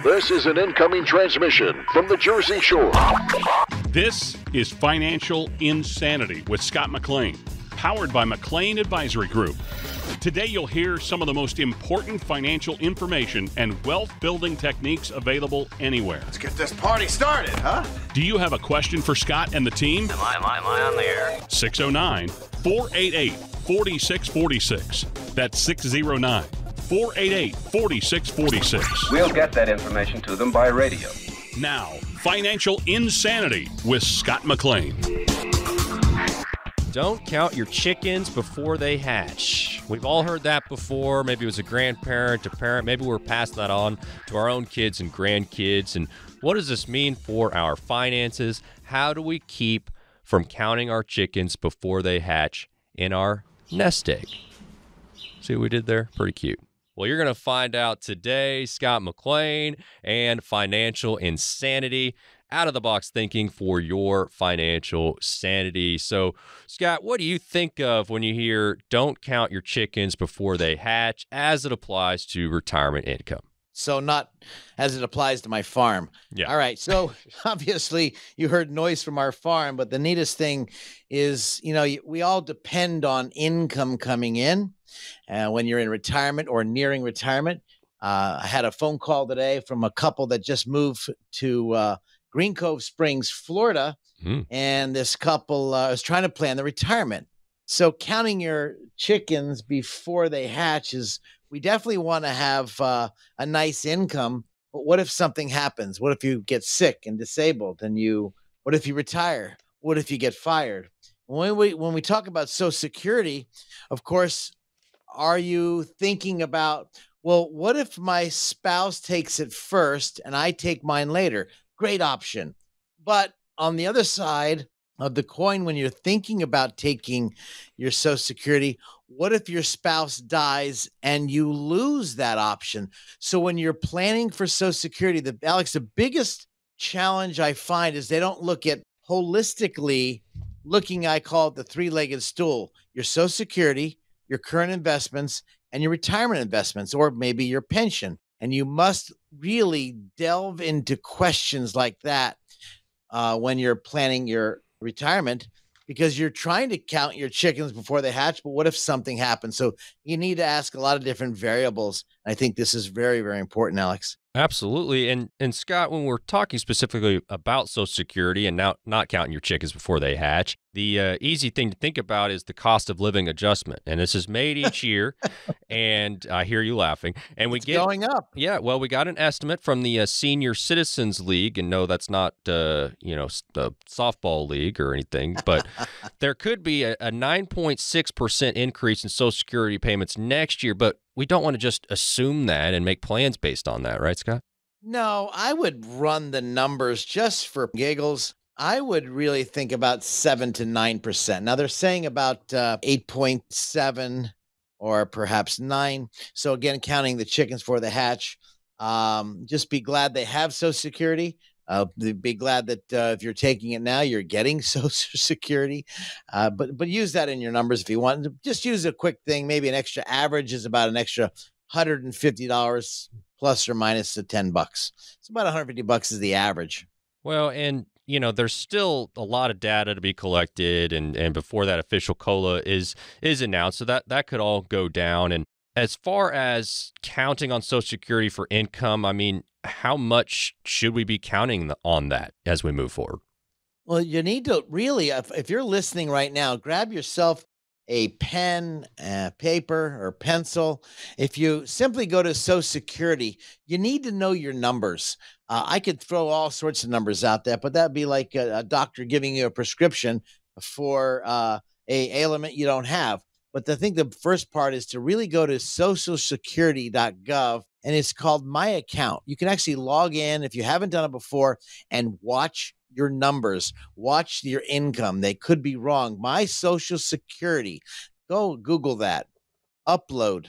This is an incoming transmission from the Jersey Shore. This is Financial Insanity with Scott McLean, powered by McLean Advisory Group. Today you'll hear some of the most important financial information and wealth-building techniques available anywhere. Let's get this party started, huh? Do you have a question for Scott and the team? Am I on the air? 609-488-4646. That's 609-488-4646. We'll get that information to them by radio. Now, Financial Insanity with Scott McLean. Don't count your chickens before they hatch. We've all heard that before. Maybe it was a grandparent, a parent. Maybe we're passing that on to our own kids and grandkids. And what does this mean for our finances? How do we keep from counting our chickens before they hatch in our nest egg? See what we did there? Pretty cute. Well, you're going to find out today. Scott McLean and Financial Insanity. Out-of-the-box thinking for your financial sanity. So, Scott, what do you think of when you hear don't count your chickens before they hatch as it applies to retirement income? So not as it applies to my farm. Yeah. All right. So obviously you heard noise from our farm, but the neatest thing is, we all depend on income coming in when you're in retirement or nearing retirement. I had a phone call today from a couple that just moved to Green Cove Springs, Florida, and this couple is trying to plan the retirement. So counting your chickens before they hatch is, we definitely want to have a nice income. But what if something happens? What if you get sick and disabled? And what if you retire? What if you get fired? When we talk about Social Security, of course, are you thinking about, well, what if my spouse takes it first and I take mine later? Great option. But on the other side of the coin, when you're thinking about taking your Social Security, what if your spouse dies and you lose that option? So when you're planning for Social Security, Alex, the biggest challenge I find is they don't look at holistically looking, I call it the three-legged stool, your Social Security, your current investments, and your retirement investments, or maybe your pension. And you must really delve into questions like that when you're planning your retirement, because you're trying to count your chickens before they hatch. But what if something happens? So you need to ask a lot of different variables. I think this is very, very important, Alex. Absolutely. And Scott, when we're talking specifically about Social Security and now not counting your chickens before they hatch, the easy thing to think about is the cost of living adjustment. And this is made each year. And I hear you laughing. And It's going up. Yeah. Well, we got an estimate from the Senior Citizens League. And no, that's not, the softball league or anything. But there could be a 9.6% increase in Social Security payments next year. But we don't want to just assume that and make plans based on that, right, Scott? No, I would run the numbers just for giggles. I would really think about 7 to 9%. Now they're saying about 8.7 or perhaps 9. So again, counting the chickens for the hatch. Just be glad they have Social Security. Be glad that if you're taking it now, you're getting Social Security. But use that in your numbers if you want. Just use a quick thing. Maybe an extra average is about an extra $150 plus or minus the $10. It's about $150 is the average. Well, and there's still a lot of data to be collected, and before that official COLA is announced, so that could all go down. And as far as counting on Social Security for income, I mean, how much should we be counting on that as we move forward? Well, you need to really, if you're listening right now, grab yourself a pen, paper, or pencil. If you simply go to Social Security, you need to know your numbers. I could throw all sorts of numbers out there, but that'd be like a doctor giving you a prescription for a ailment you don't have. But I think the first part is to really go to socialsecurity.gov, and it's called My Account. You can actually log in if you haven't done it before and watch your numbers, watch your income. They could be wrong. My Social Security. Go Google that, download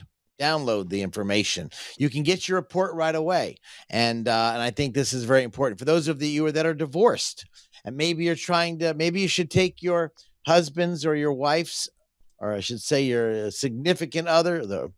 the information. You can get your report right away. And I think this is very important for those of you that are divorced. And maybe you should take your husband's or your wife's, or I should say your significant other,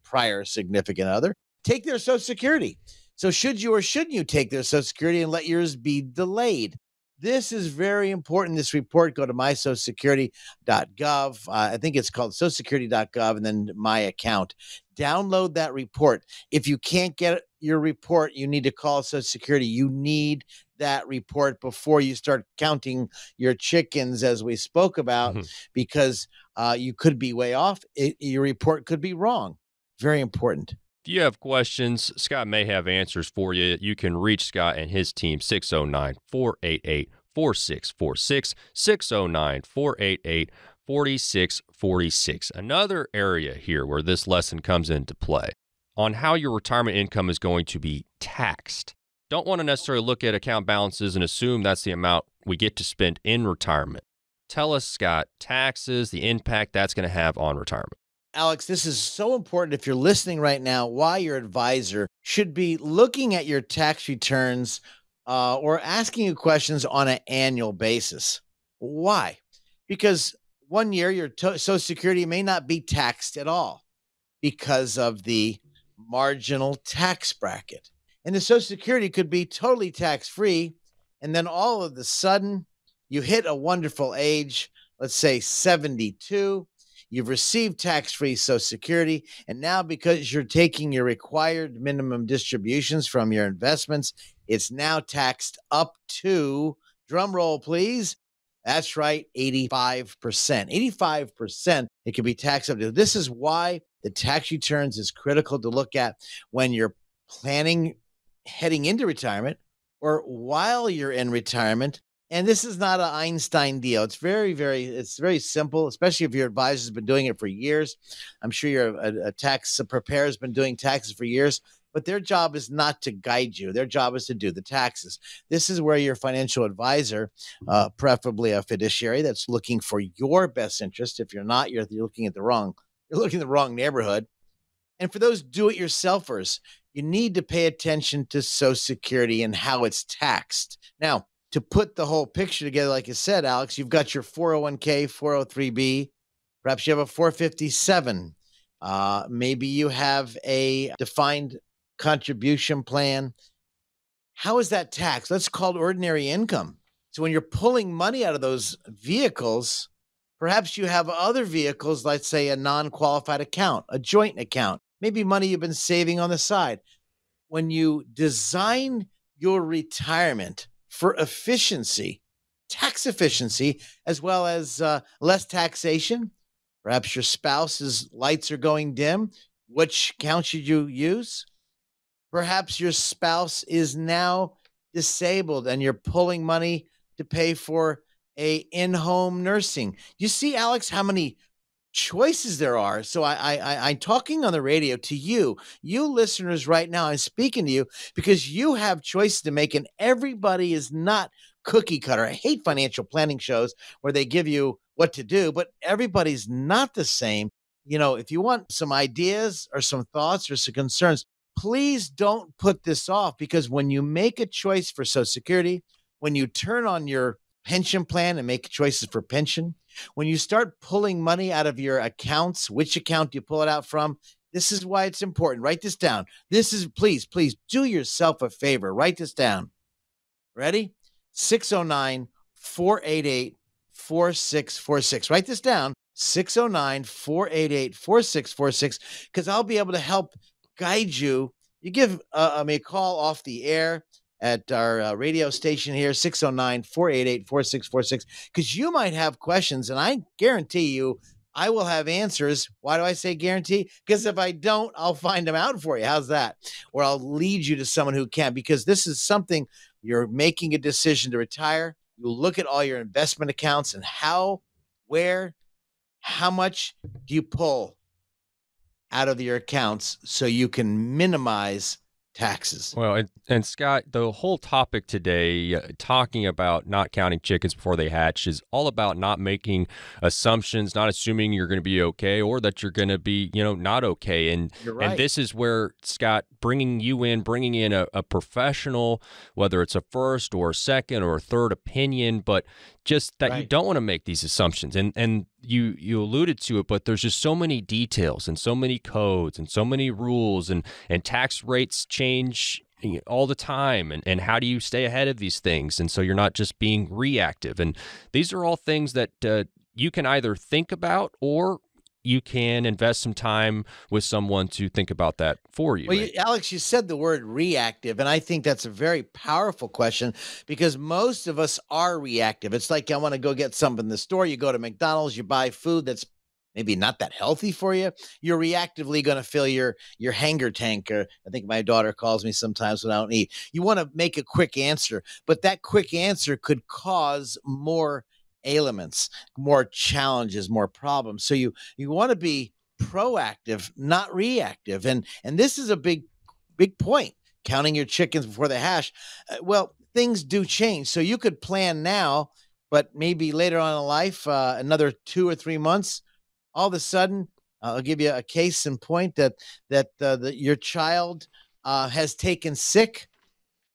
prior significant other, take their Social Security. So should you or shouldn't you take their Social Security and let yours be delayed? This is very important. This report, go to mysocialsecurity.gov. I think it's called socialsecurity.gov and then my account. Download that report. If you can't get your report, you need to call Social Security. You need that report before you start counting your chickens, as we spoke about, because you could be way off. Your report could be wrong. Very important. If you have questions, Scott may have answers for you. You can reach Scott and his team, 609-488-4646, 609-488-4646. Another area here where this lesson comes into play on how your retirement income is going to be taxed. Don't want to necessarily look at account balances and assume that's the amount we get to spend in retirement. Tell us, Scott, taxes, the impact that's going to have on retirement. Alex, this is so important if you're listening right now, why your advisor should be looking at your tax returns or asking you questions on an annual basis. Why? Because one year your Social Security may not be taxed at all because of the marginal tax bracket. And the Social Security could be totally tax-free, and then all of a sudden you hit a wonderful age, let's say 72, you've received tax-free Social Security, and now because you're taking your required minimum distributions from your investments, it's now taxed up to, drum roll please, that's right, 85%. 85% it can be taxed up to. This is why the tax returns is critical to look at when you're planning heading into retirement or while you're in retirement. And this is not an Einstein deal. It's it's very simple, especially if your advisor's been doing it for years. I'm sure your a tax preparer has been doing taxes for years, but their job is not to guide you. Their job is to do the taxes. This is where your financial advisor, preferably a fiduciary that's looking for your best interest. If you're not, you're looking in the wrong neighborhood. And for those do-it-yourselfers, you need to pay attention to Social Security and how it's taxed. Now, to put the whole picture together, like you said, Alex, you've got your 401k, 403b, perhaps you have a 457. Maybe you have a defined contribution plan. How is that taxed? That's called ordinary income. So when you're pulling money out of those vehicles, perhaps you have other vehicles, let's say a non-qualified account, a joint account, maybe money you've been saving on the side. When you design your retirement for efficiency, tax efficiency, as well as less taxation. Perhaps your spouse's lights are going dim. Which account should you use? Perhaps your spouse is now disabled and you're pulling money to pay for a in-home nursing. You see, Alex, how many choices there are. So I'm talking on the radio to you listeners right now. I'm speaking to you because you have choices to make, and everybody is not cookie cutter. I hate financial planning shows where they give you what to do, but everybody's not the same. You know, if you want some ideas or some thoughts or some concerns, please don't put this off, because when you make a choice for Social Security, when you turn on your pension plan and make choices for pension, when you start pulling money out of your accounts, which account do you pull it out from? This is why it's important. Write this down. This is, please do yourself a favor. Write this down. Ready? 609-488-4646. Write this down. 609-488-4646, because I'll be able to help guide you. You give me a call off the air at our radio station here, 609-488-4646, because you might have questions, and I guarantee you I will have answers. Why do I say guarantee? Because if I don't, I'll find them out for you. How's that? Or I'll lead you to someone who can, because this is something you're making a decision to retire. You look at all your investment accounts and how, where, how much do you pull out of your accounts so you can minimize taxes. Well, and Scott, the whole topic today, talking about not counting chickens before they hatch, is all about not making assumptions, not assuming you're going to be okay or that you're going to be, not okay. And You're right. And this is where, Scott, bringing in a professional, whether it's a first or a second or a third opinion, but just that you Right. don't want to make these assumptions. And you alluded to it, but there's just so many details and so many codes and so many rules, and tax rates change all the time, and how do you stay ahead of these things, and so you're not just being reactive. And these are all things that you can either think about, or you can invest some time with someone to think about that for you. Well, Alex, you said the word reactive, and I think that's a very powerful question, because most of us are reactive. It's like, I want to go get something in the store. You go to McDonald's, you buy food that's maybe not that healthy for you. You're reactively going to fill your hanger tank. Or I think my daughter calls me sometimes when I don't eat. You want to make a quick answer, but that quick answer could cause more ailments, more challenges, more problems. So you want to be proactive, not reactive. And this is a big point, counting your chickens before they hatch. Well, things do change. So you could plan now, but maybe later on in life, another 2 or 3 months, all of a sudden, I'll give you a case in point that your child has taken sick.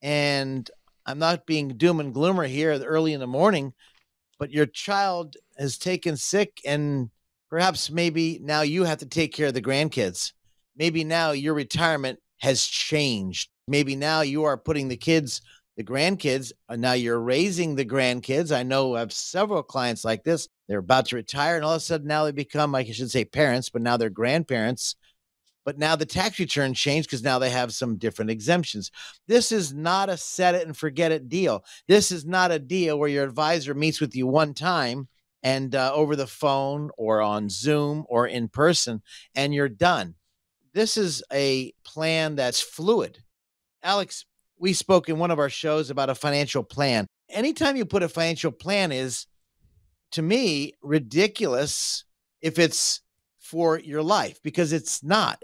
And I'm not being doom and gloomer here early in the morning, but your child has taken sick, and perhaps maybe now you have to take care of the grandkids. Maybe now your retirement has changed. Maybe now you are putting the grandkids, and now you're raising the grandkids. I know I have several clients like this. They're about to retire, and all of a sudden now they become, I should say parents, but now they're grandparents. But now the tax return changed because now they have some different exemptions. This is not a set it and forget it deal. This is not a deal where your advisor meets with you one time and over the phone or on Zoom or in person, and you're done. This is a plan that's fluid. Alex, we spoke in one of our shows about a financial plan. Anytime you put a financial plan is, to me, ridiculous if it's for your life, because it's not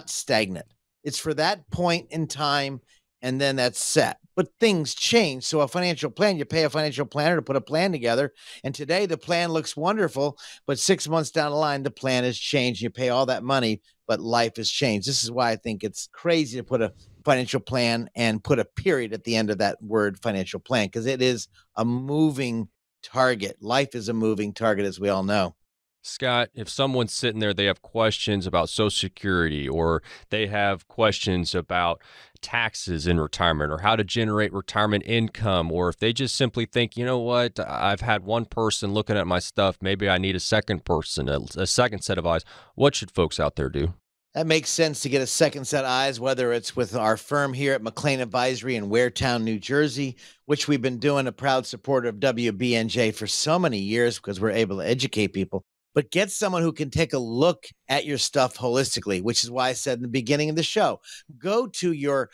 stagnant. It's for that point in time, and then that's set. But things change. So a financial plan, you pay a financial planner to put a plan together. And today the plan looks wonderful, but 6 months down the line, the plan has changed. You pay all that money, but life has changed. This is why I think it's crazy to put a financial plan and put a period at the end of that word financial plan, because it is a moving target. Life is a moving target, as we all know. Scott, if someone's sitting there, they have questions about Social Security, or they have questions about taxes in retirement, or how to generate retirement income, or if they just simply think, you know what, I've had one person looking at my stuff, maybe I need a second person, a second set of eyes, what should folks out there do? That makes sense, to get a second set of eyes, whether it's with our firm here at McLean Advisory in Waretown, New Jersey, which we've been doing, a proud supporter of WBNJ for so many years because we're able to educate people. But get someone who can take a look at your stuff holistically, which is why I said in the beginning of the show, go to your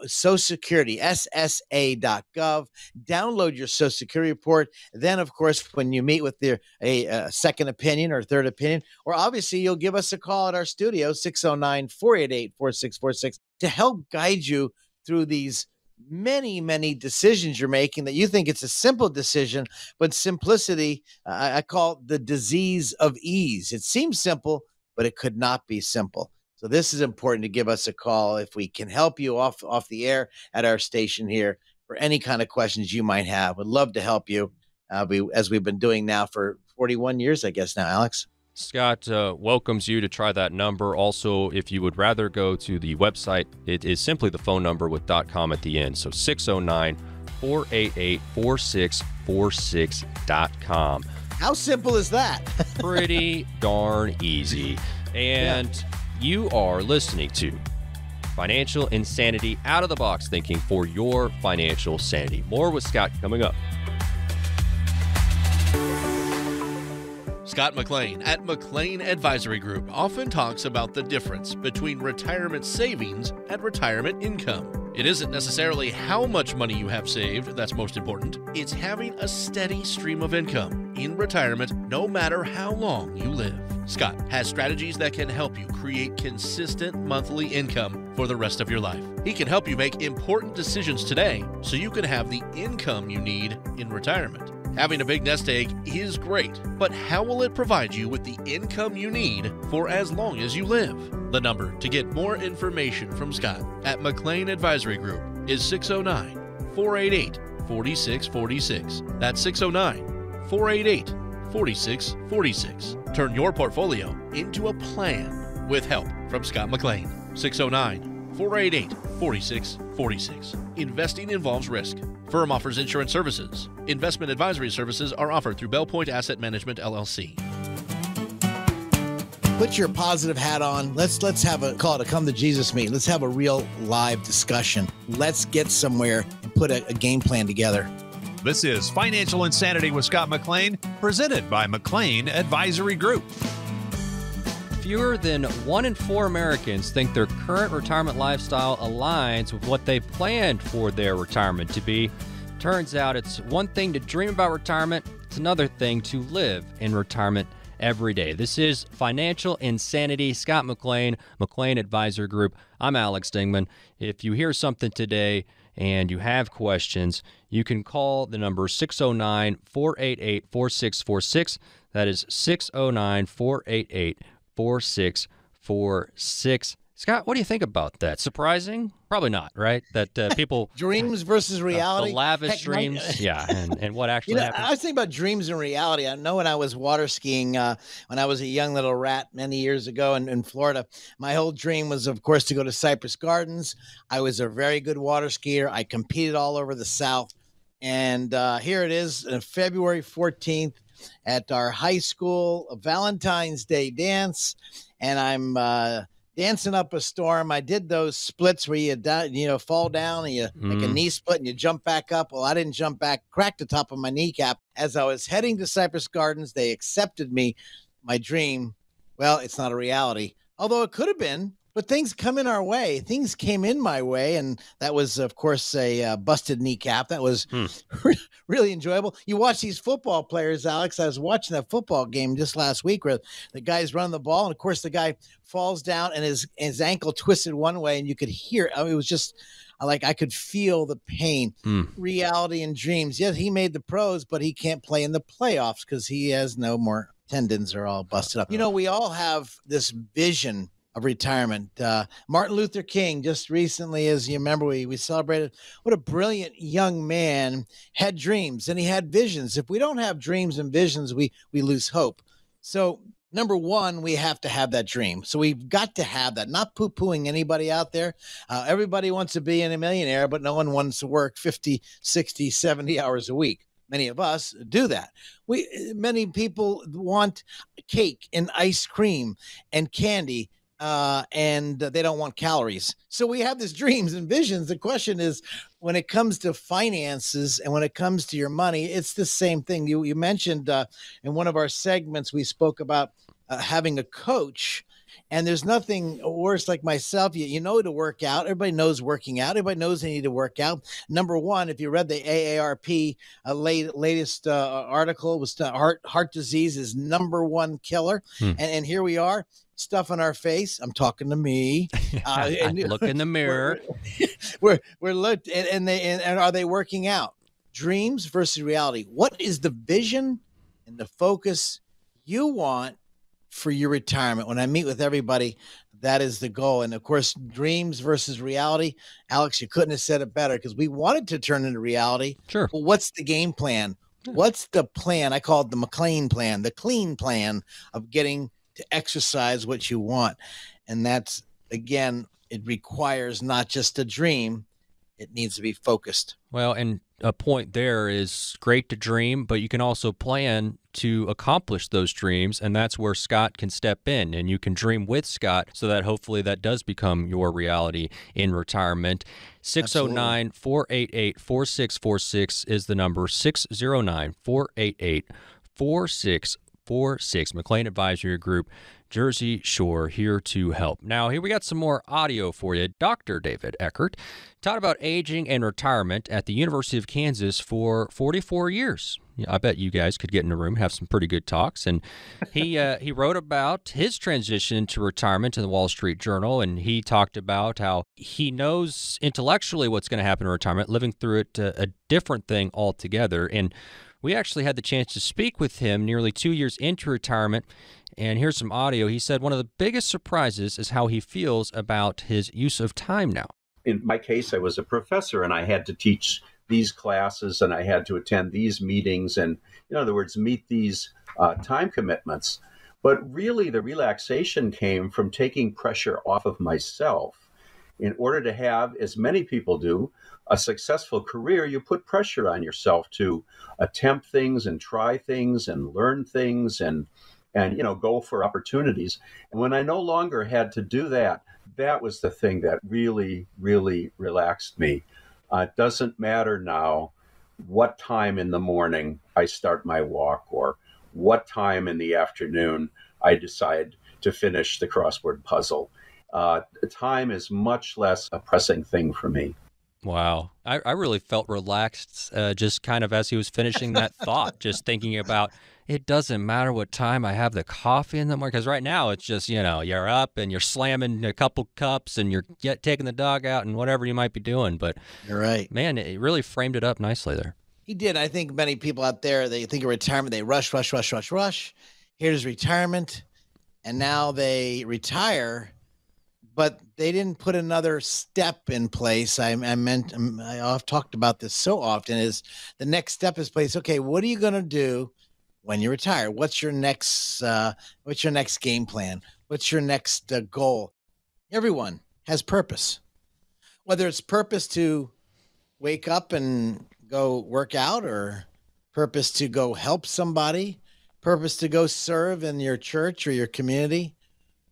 Social Security, SSA.gov, download your Social Security report. Then, of course, when you meet with a second opinion or third opinion, or obviously you'll give us a call at our studio, 609-488-4646, to help guide you through these many decisions you're making that you think it's a simple decision, but simplicity, I call it the disease of ease. It seems simple, but it could not be simple. So this is important to give us a call if we can help you off the air at our station here for any kind of questions you might have. Would love to help you, as we've been doing now for 41 years, I guess now, Alex. Scott welcomes you to try that number. Also, if you would rather go to the website, it is simply the phone number with .com at the end. So 609-488-4646.com. How simple is that? Pretty darn easy. And you are listening to Financial Insanity, out of the box thinking for your financial sanity. More with Scott coming up. Scott McLean at McLean Advisory Group often talks about the difference between retirement savings and retirement income. It isn't necessarily how much money you have saved that's most important. It's having a steady stream of income in retirement, no matter how long you live. Scott has strategies that can help you create consistent monthly income for the rest of your life. He can help you make important decisions today so you can have the income you need in retirement. Having a big nest egg is great, but how will it provide you with the income you need for as long as you live? The number to get more information from Scott at McLean Advisory Group is 609-488-4646. That's 609-488-4646. Turn your portfolio into a plan with help from Scott McLean. 609-488-4646. 46. Investing involves risk. Firm offers insurance services. Investment advisory services are offered through Bell Point Asset Management, LLC. Put your positive hat on. Let's have a call it a come to Jesus meeting. Let's have a real live discussion. Let's get somewhere and put a game plan together. This is Financial Insanity with Scott McLean, presented by McLean Advisory Group. Fewer than 1 in 4 Americans think their current retirement lifestyle aligns with what they planned for their retirement to be. Turns out it's one thing to dream about retirement, it's another thing to live in retirement every day. This is Financial Insanity. Scott McLean, McLean Advisor Group. I'm Alex Dingman. If you hear something today and you have questions, you can call the number 609-488-4646. That is 609-488-4646. Scott, what do you think about that? Surprising? Probably not, right? That people... Dreams versus reality? The lavish dreams, yeah, and what actually happens. I was thinking about dreams and reality. I know when I was water skiing, when I was a young little rat many years ago in Florida, my whole dream was, of course, to go to Cypress Gardens. I was a very good water skier. I competed all over the South. And here it is, February 14th at our high school Valentine's Day dance. And I'm... dancing up a storm. I did those splits where you fall down and you make a knee split and you jump back up. Well, I didn't jump back, cracked the top of my kneecap. As I was heading to Cypress Gardens, they accepted me. My dream, well, it's not a reality, although it could have been. But things come in our way. Things came in my way, and that was, of course, a busted kneecap. That was really enjoyable. You watch these football players, Alex. I was watching that football game just last week where the guy's running the ball, and, of course, the guy falls down, and his ankle twisted one way, and you could hear it. I mean, it was just like I could feel the pain. Reality and dreams. Yes, he made the pros, but he can't play in the playoffs because he has no more tendons are all busted up. You know, we all have this vision of retirement. Martin Luther King just recently, as you remember, we celebrated what a brilliant young man, had dreams and he had visions. If we don't have dreams and visions, we lose hope. So number one, we have to have that dream. So we've got to have that, not poo-pooing anybody out there. Everybody wants to be a millionaire, but no one wants to work 50, 60, 70 hours a week. Many of us do that. Many people want cake and ice cream and candy, and they don't want calories. So we have these dreams and visions. The question is, when it comes to finances and when it comes to your money, it's the same thing. You mentioned in one of our segments, we spoke about having a coach. And there's nothing worse, like myself, you know to work out. Everybody knows working out. Everybody knows they need to work out. Number one, if you read the AARP latest article, was heart disease is number one killer. And here we are, stuff on our face. I'm talking to me. Look in the mirror. we're looked, and are they working out? Dreams versus reality. What is the vision and the focus you want for your retirement? When I meet with everybody, that is the goal. And of course, dreams versus reality. Alex, you couldn't have said it better, because we wanted to turn into reality. Sure. Well, what's the game plan? What's the plan? I call it the McLean plan, the clean plan of getting to exercise what you want. And that's, again, it requires not just a dream, it needs to be focused. Well, and a point there is great to dream, but you can also plan to accomplish those dreams, and that's where Scott can step in, and you can dream with Scott so that hopefully that does become your reality in retirement. 609-488-4646 is the number, 609-488-4646. McLean Advisory Group, Jersey Shore, here to help. Now, here we got some more audio for you. Dr. David Eckert taught about aging and retirement at the University of Kansas for 44 years. I bet you guys could get in a room, have some pretty good talks. And he wrote about his transition to retirement in the Wall Street Journal, and he talked about how he knows intellectually what's going to happen in retirement, living through it a different thing altogether. And we actually had the chance to speak with him nearly 2 years into retirement, and here's some audio. He said one of the biggest surprises is how he feels about his use of time now. In my case, I was a professor, and I had to teach these classes, and I had to attend these meetings, and in other words, meet these time commitments. But really, the relaxation came from taking pressure off of myself in order to have, as many people do, a successful career, you put pressure on yourself to attempt things and try things and learn things and go for opportunities. And when I no longer had to do that, that was the thing that really, really relaxed me. It doesn't matter now what time in the morning I start my walk or what time in the afternoon I decide to finish the crossword puzzle. Time is much less a pressing thing for me. Wow. I really felt relaxed just kind of as he was finishing that thought, just thinking about it doesn't matter what time I have the coffee in the morning. Because right now it's just, you're up and you're slamming a couple cups and you're taking the dog out and whatever you might be doing. But you're right. Man, it really framed it up nicely there. He did. I think many people out there, they think of retirement, they rush. Here's retirement. And now they retire, but they didn't put another step in place. I've talked about this so often, is the next step is place. Okay, what are you going to do when you retire? What's your next game plan? What's your next goal? Everyone has purpose, whether it's purpose to wake up and go work out, or purpose to go help somebody, purpose to go serve in your church or your community.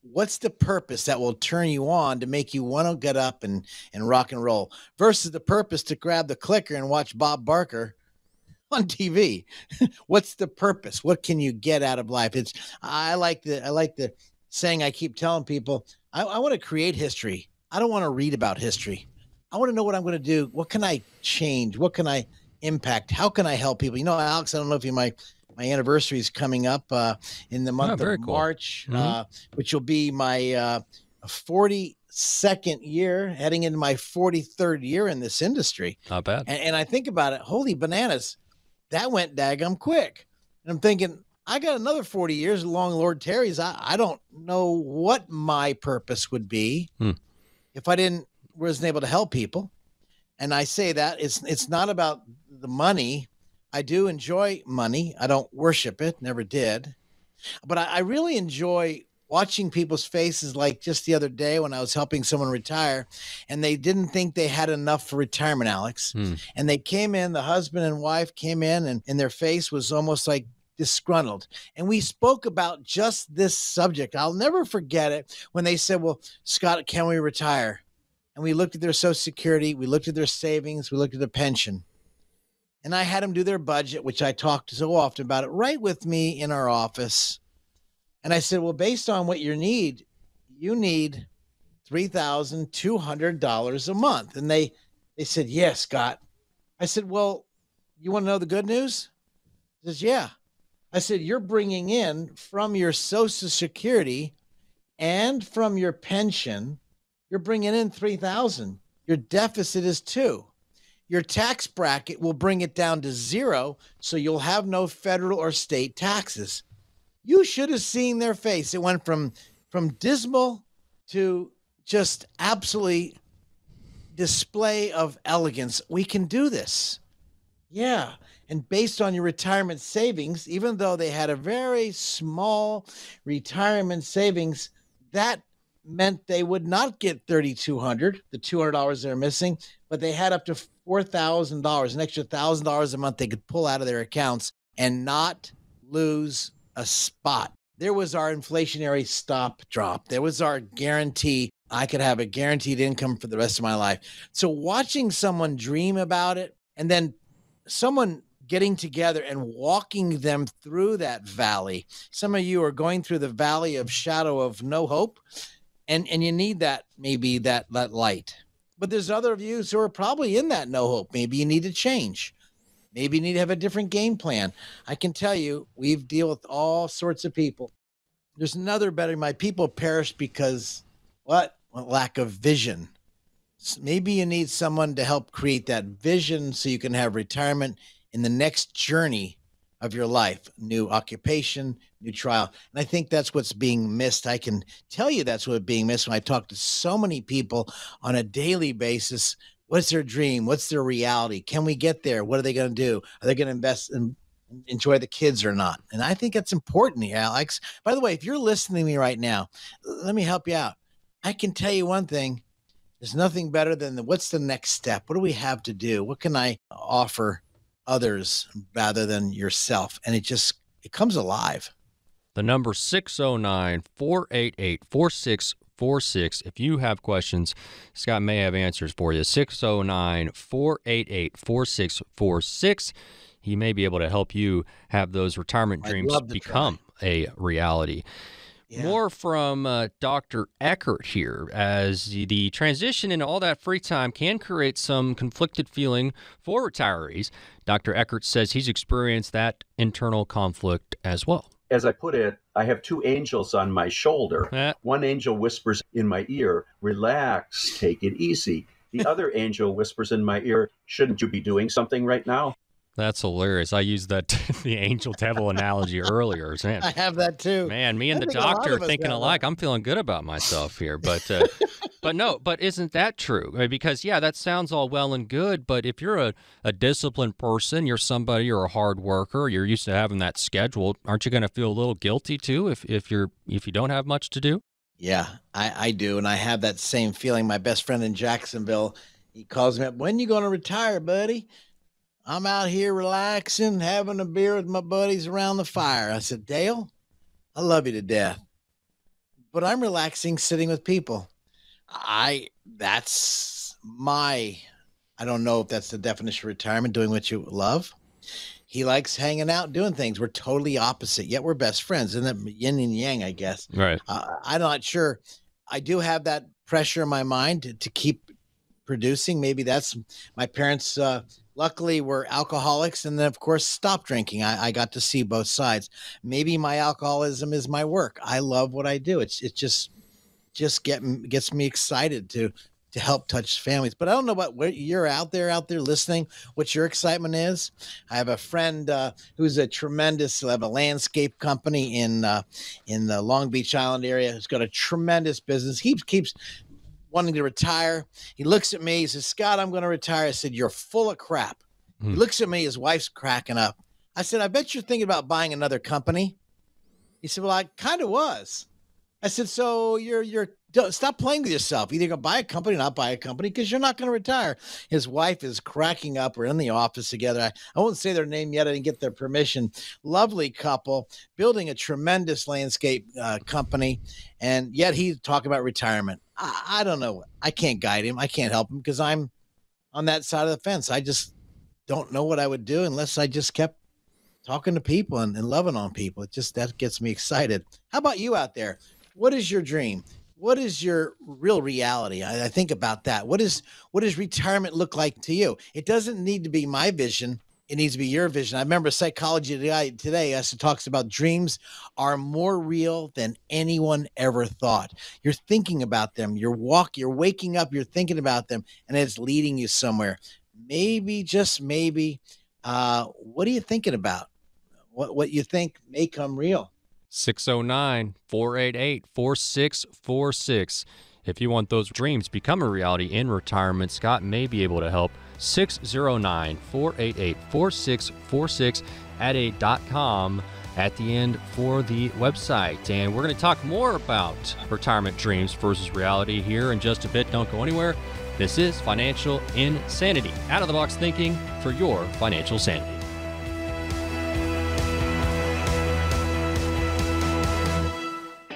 What's the purpose that will turn you on to make you want to get up and rock and roll versus the purpose to grab the clicker and watch Bob Barker on TV? What's the purpose? What can you get out of life? I like the saying I keep telling people, I want to create history. I don't want to read about history. I want to know what I'm going to do. What can I change? What can I impact? How can I help people? Alex, I don't know if my anniversary is coming up in the month of March, which will be my 42nd year, heading into my 43rd year in this industry. Not bad. And I think about it, holy bananas, that went daggum quick. And I'm thinking, I got another 40 years along Lord Terry's. I don't know what my purpose would be if I wasn't able to help people. And I say that it's not about the money. I do enjoy money. I don't worship it, never did. But I really enjoy watching people's faces, like just the other day when I was helping someone retire, and they didn't think they had enough for retirement, Alex. And they came in, the husband and wife came in, and their face was almost like disgruntled. And we spoke about just this subject. I'll never forget it when they said, well, Scott, can we retire? And we looked at their Social Security, we looked at their savings, we looked at their pension. And I had them do their budget, which I talked so often about it, right with me in our office. And I said, well, based on what you need $3,200 a month. And they said, yes, Scott. I said, well, you want to know the good news? He says, yeah. I said, you're bringing in from your Social Security and from your pension, you're bringing in $3,000. Your deficit is $2,000. Your tax bracket will bring it down to $0, so you'll have no federal or state taxes. You should have seen their face. It went from dismal to just absolutely display of elegance. We can do this. Yeah. And based on your retirement savings, even though they had a very small retirement savings, that meant they would not get $3,200, the $200 they're missing, but they had up to $4,000, an extra $1,000 a month they could pull out of their accounts and not lose a spot. There was our inflationary stop drop. There was our guarantee. I could have a guaranteed income for the rest of my life. So watching someone dream about it and then someone getting together and walking them through that valley. Some of you are going through the valley of shadow of no hope. And you need that, maybe that light. But there's other of you who are probably in that no hope. Maybe you need to change. Maybe you need to have a different game plan. I can tell you, we've dealt with all sorts of people. There's another better, my people perish because what? Lack of vision. Maybe you need someone to help create that vision so you can have retirement in the next journey of your life, new occupation, new trial. And I think that's what's being missed. I can tell you that's what's being missed when I talk to so many people on a daily basis. What's their dream? What's their reality? Can we get there? What are they going to do? Are they going to invest and enjoy the kids or not? And I think that's important here, Alex. By the way, if you're listening to me right now, let me help you out. I can tell you one thing. There's nothing better than what's the next step? What do we have to do? What can I offer others rather than yourself? And it comes alive. The number 609-488-4646. If you have questions, Scott may have answers for you. 609-488-4646. He may be able to help you have those retirement dreams become a reality. Yeah. More from Dr. Eckert here, as the transition into all that free time can create some conflicted feeling for retirees. Dr. Eckert says he's experienced that internal conflict as well. As I put it, I have two angels on my shoulder. One angel whispers in my ear, relax, take it easy. The other angel whispers in my ear, shouldn't you be doing something right now? That's hilarious. I used the angel devil analogy earlier. Man, I have that too. Man, me and the doctor thinking alike. I'm feeling good about myself here. But but isn't that true? I mean, because, yeah, that sounds all well and good. But if you're a disciplined person, you're a hard worker, you're used to having that schedule, aren't you going to feel a little guilty too if you don't have much to do? Yeah, I do. And I have that same feeling. My best friend in Jacksonville, he calls me up, when you going to retire, buddy? I'm out here relaxing, having a beer with my buddies around the fire. I said, Dale, I love you to death, but I'm relaxing sitting with people. I don't know if that's the definition of retirement, doing what you love. He likes hanging out, doing things. We're totally opposite, yet we're best friends. Isn't that yin and yang, I guess? Right. I'm not sure. I do have that pressure in my mind to keep producing. Maybe that's my parents, luckily were alcoholics, and then of course stopped drinking. I got to see both sides. Maybe my alcoholism is my work. I love what I do. It just gets me excited to help touch families. But I don't know about what you're out there listening, what your excitement is. I have a friend who's a landscape company in the Long Beach Island area. Who's got a tremendous business. He keeps wanting to retire. He looks at me, he says, Scott, I'm going to retire. I said, you're full of crap. He looks at me, his wife's cracking up. I said, I bet you're thinking about buying another company. He said, well, I kind of was. I said, so stop playing with yourself. Either go buy a company or not buy a company, because you're not going to retire. His wife is cracking up. We're in the office together. I won't say their name yet. I didn't get their permission. Lovely couple, building a tremendous landscape company. And yet he's talking about retirement. I don't know. I can't guide him. I can't help him because I'm on that side of the fence. I just don't know what I would do unless I just kept talking to people and loving on people. That gets me excited. How about you out there? What is your dream? What is your real reality? I think about that. What does retirement look like to you? It doesn't need to be my vision. It needs to be your vision. I remember Psychology Today talks about dreams are more real than anyone ever thought. You're thinking about them. You're waking up, you're thinking about them, and it's leading you somewhere. Maybe, just maybe, what are you thinking about? What you think may come real? 609-488-4646. If you want those dreams become a reality in retirement, Scott may be able to help. 609-488-4646 at a.com at the end for the website. And we're going to talk more about retirement dreams versus reality here in just a bit. Don't go anywhere. This is Financial Insanity. Out-of-the-box thinking for your financial sanity.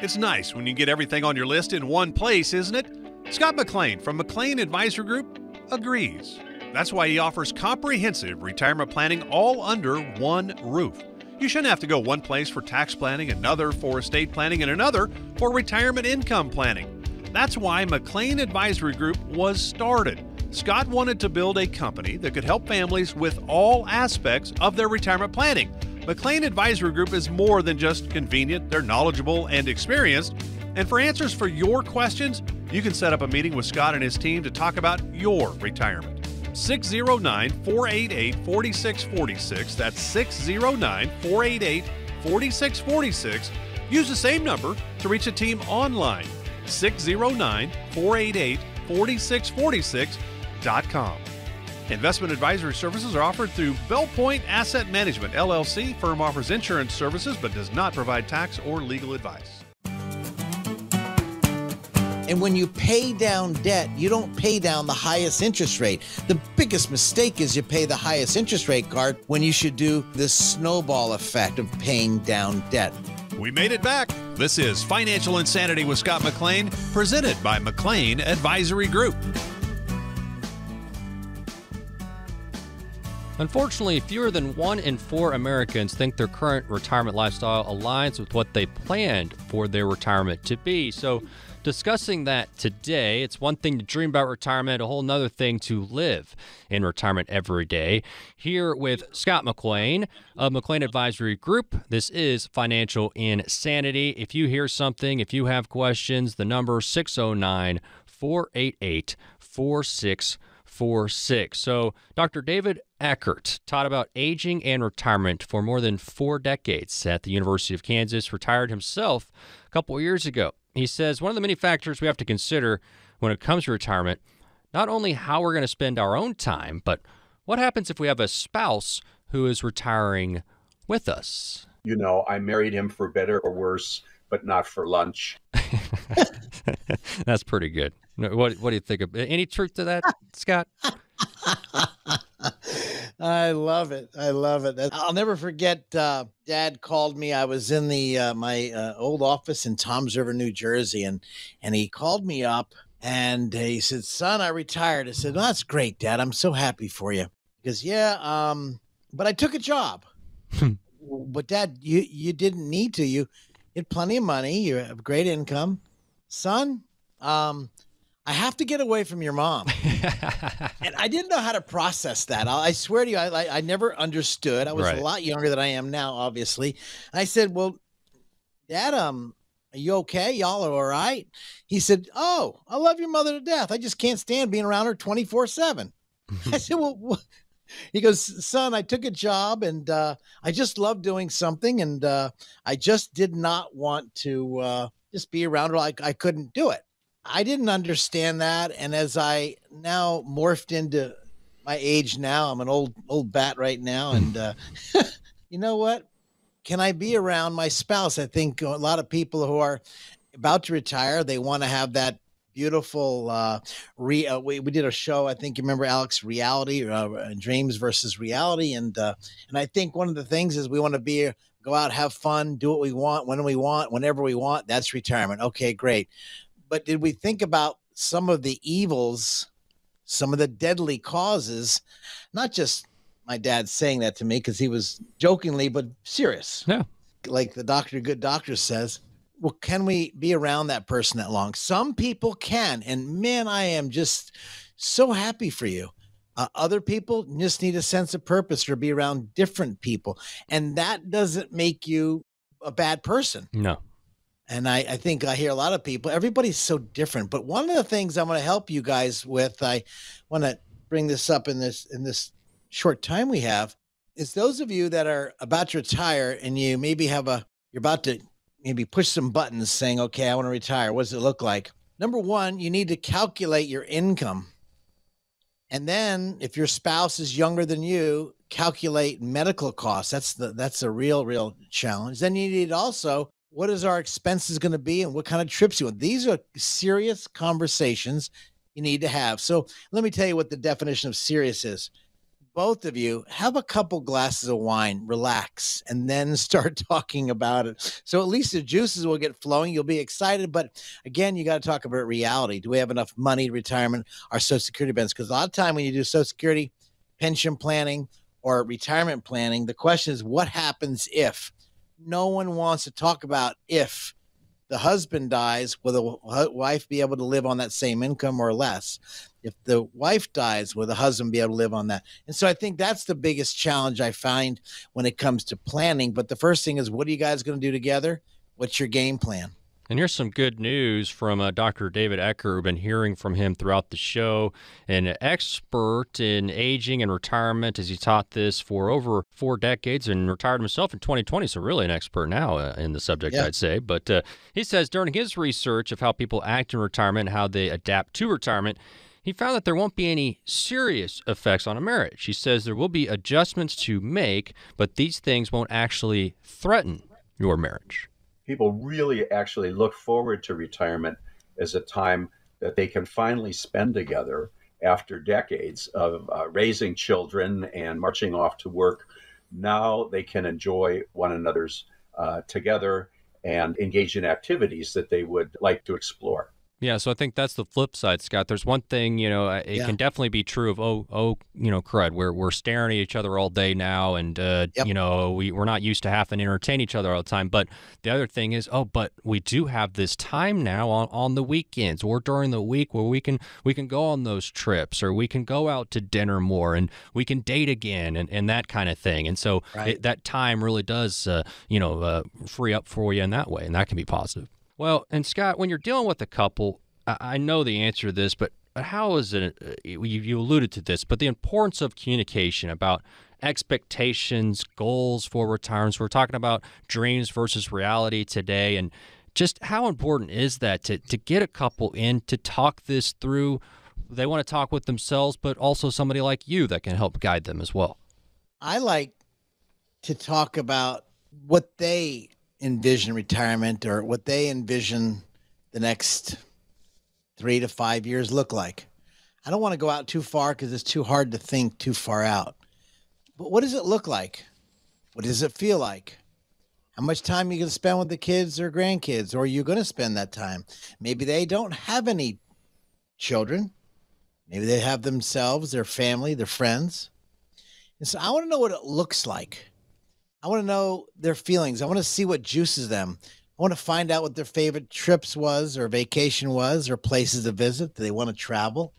It's nice when you get everything on your list in one place, isn't it? Scott McLean from McLean Advisory Group agrees. That's why he offers comprehensive retirement planning all under one roof. You shouldn't have to go one place for tax planning, another for estate planning, and another for retirement income planning. That's why McLean Advisory Group was started. Scott wanted to build a company that could help families with all aspects of their retirement planning. McLean Advisory Group is more than just convenient. They're knowledgeable and experienced. And for answers for your questions, you can set up a meeting with Scott and his team to talk about your retirement. 609-488-4646. That's 609-488-4646. Use the same number to reach the team online. 609-488-4646.com. Investment advisory services are offered through Bellpoint Asset Management, LLC. Firm offers insurance services but does not provide tax or legal advice. And when you pay down debt, you don't pay down the highest interest rate. The biggest mistake is you pay the highest interest rate card when you should do the snowball effect of paying down debt. We made it back. This is Financial Insanity with Scott McLean, presented by McLean Advisory Group. Unfortunately, fewer than 1 in 4 Americans think their current retirement lifestyle aligns with what they planned for their retirement to be. So, discussing that today, it's one thing to dream about retirement, a whole nother thing to live in retirement every day. Here with Scott McLean of McLean Advisory Group, this is Financial Insanity. If you hear something, if you have questions, the number 609-488-4646. So Dr. David Eckert taught about aging and retirement for more than 4 decades at the University of Kansas, retired himself a couple of years ago. He says one of the many factors we have to consider when it comes to retirement, not only how we're going to spend our own time, but what happens if we have a spouse who is retiring with us. You know, I married him for better or worse, but not for lunch. That's pretty good. What do you think of any truth to that, Scott? I love it. I love it. I'll never forget. Dad called me. I was in the my old office in Toms River, New Jersey, and he called me up and he said, "Son, I retired." I said, "Well, that's great, Dad. I'm so happy for you." He goes, "Yeah, but I took a job." But Dad, you didn't need to. You had plenty of money. You have great income, son. I have to get away from your mom. And I didn't know how to process that. I swear to you, I never understood. I was a lot younger than I am now, obviously. And I said, "Well, Dad, are you okay? Y'all are all right?" He said, "Oh, I love your mother to death. I just can't stand being around her 24/7. I said, "Well," he goes, "Son, I took a job and I just love doing something. And I just did not want to just be around her. I couldn't do it." I didn't understand that. And as I now morphed into my age now, I'm an old bat right now. And you know what? Can I be around my spouse? I think a lot of people who are about to retire, they want to have that beautiful, we did a show, I think you remember, Alex, reality, dreams versus reality. And I think one of the things is we want to go out, have fun, do what we want, when we want, whenever we want. That's retirement. Okay, great. But did we think about some of the evils, some of the deadly causes? Not just my dad saying that to me because he was jokingly, but serious. Yeah. Like the good doctor says, well, can we be around that person that long? Some people can. And man, I am just so happy for you. Other people just need a sense of purpose or be around different people. And that doesn't make you a bad person. No. And I think I hear a lot of people, everybody's so different. But one of the things I'm going to help you guys with, I want to bring this up in this short time we have, is those of you that are about to retire and you maybe you're about to maybe push some buttons saying, okay, I want to retire. What does it look like? Number one, you need to calculate your income. And then if your spouse is younger than you, calculate medical costs. That's a real challenge. Then you need also, what is our expenses going to be and what kind of trips you want? These are serious conversations you need to have. So let me tell you what the definition of serious is. Both of you have a couple glasses of wine, relax, and then start talking about it. So at least the juices will get flowing. You'll be excited. But again, you got to talk about reality. Do we have enough money, retirement, our Social Security benefits? Because a lot of time when you do Social Security, pension planning, or retirement planning, the question is, what happens if? No one wants to talk about if the husband dies, will the wife be able to live on that same income or less? If the wife dies, will the husband be able to live on that? And so I think that's the biggest challenge I find when it comes to planning. But the first thing is, what are you guys going to do together? What's your game plan? And here's some good news from Dr. David Eckert. We've been hearing from him throughout the show. An expert in aging and retirement, as he taught this for over 4 decades and retired himself in 2020. So really an expert now in the subject, I'd say. But he says during his research of how people act in retirement and how they adapt to retirement, he found that there won't be any serious effects on a marriage. He says there will be adjustments to make, but these things won't actually threaten your marriage. People really actually look forward to retirement as a time that they can finally spend together after decades of raising children and marching off to work. Now they can enjoy one another's together and engage in activities that they would like to explore. Yeah, so I think that's the flip side, Scott. There's one thing, it can definitely be true of, crud, we're staring at each other all day now, and, we're not used to having to entertain each other all the time. But the other thing is, but we do have this time now on the weekends or during the week where we can go on those trips, or we can go out to dinner more, and we can date again, and that kind of thing. And so that time really does, free up for you in that way, and that can be positive. Well, and Scott, when you're dealing with a couple, I know the answer to this, but how is it, you alluded to this, but the importance of communication about expectations, goals for retirement. We're talking about dreams versus reality today, and just how important is that to get a couple in to talk this through? They want to talk with themselves, but also somebody like you that can help guide them as well. I like to talk about what they envision retirement, or what they envision the next 3 to 5 years look like. I don't want to go out too far because it's too hard to think too far out. But what does it look like? What does it feel like? How much time are you going to spend with the kids or grandkids, or are you going to spend that time? Maybe they don't have any children. Maybe they have themselves, their family, their friends. And so I want to know what it looks like. I want to know their feelings. I want to see what juices them. I want to find out what their favorite trips was, or vacation was, or places to visit. Do they want to travel?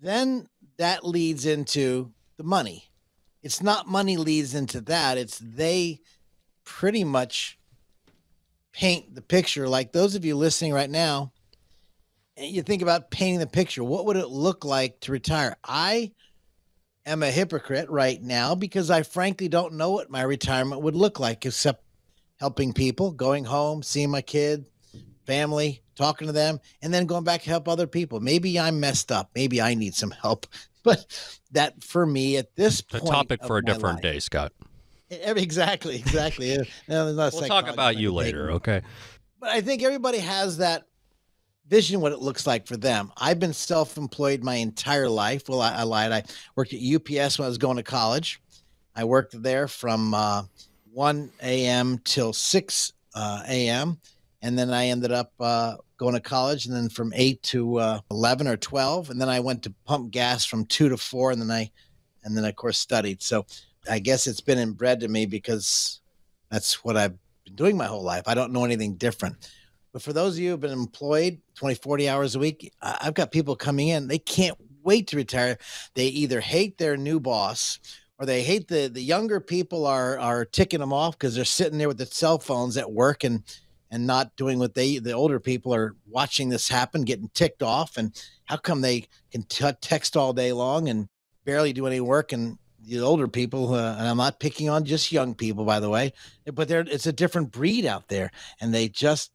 Then that leads into the money. It's not money leads into that. It's they pretty much paint the picture. Like those of you listening right now, you think about painting the picture. What would it look like to retire? I am a hypocrite right now because I frankly don't know what my retirement would look like, except helping people, going home, seeing my kid, family, talking to them, and then going back to help other people. Maybe I'm messed up. Maybe I need some help. But that, for me, at this point, a topic for a different day, Scott. Exactly. We'll talk about you later, okay? But I think everybody has that vision, what it looks like for them. I've been self-employed my entire life. Well, I lied. I worked at UPS when I was going to college. I worked there from 1 a.m. till 6 a.m. And then I ended up going to college, and then from 8 to 11 or 12. And then I went to pump gas from 2 to 4. And then of course studied. So I guess it's been inbred to me because that's what I've been doing my whole life. I don't know anything different. But for those of you who have been employed 20, 40 hours a week, I've got people coming in. They can't wait to retire. They either hate their new boss, or they hate the younger people are ticking them off because they're sitting there with the cell phones at work and not doing what the older people are watching this happen, getting ticked off. And how come they can text all day long and barely do any work? And the older people, and I'm not picking on just young people, by the way, but it's a different breed out there. And I just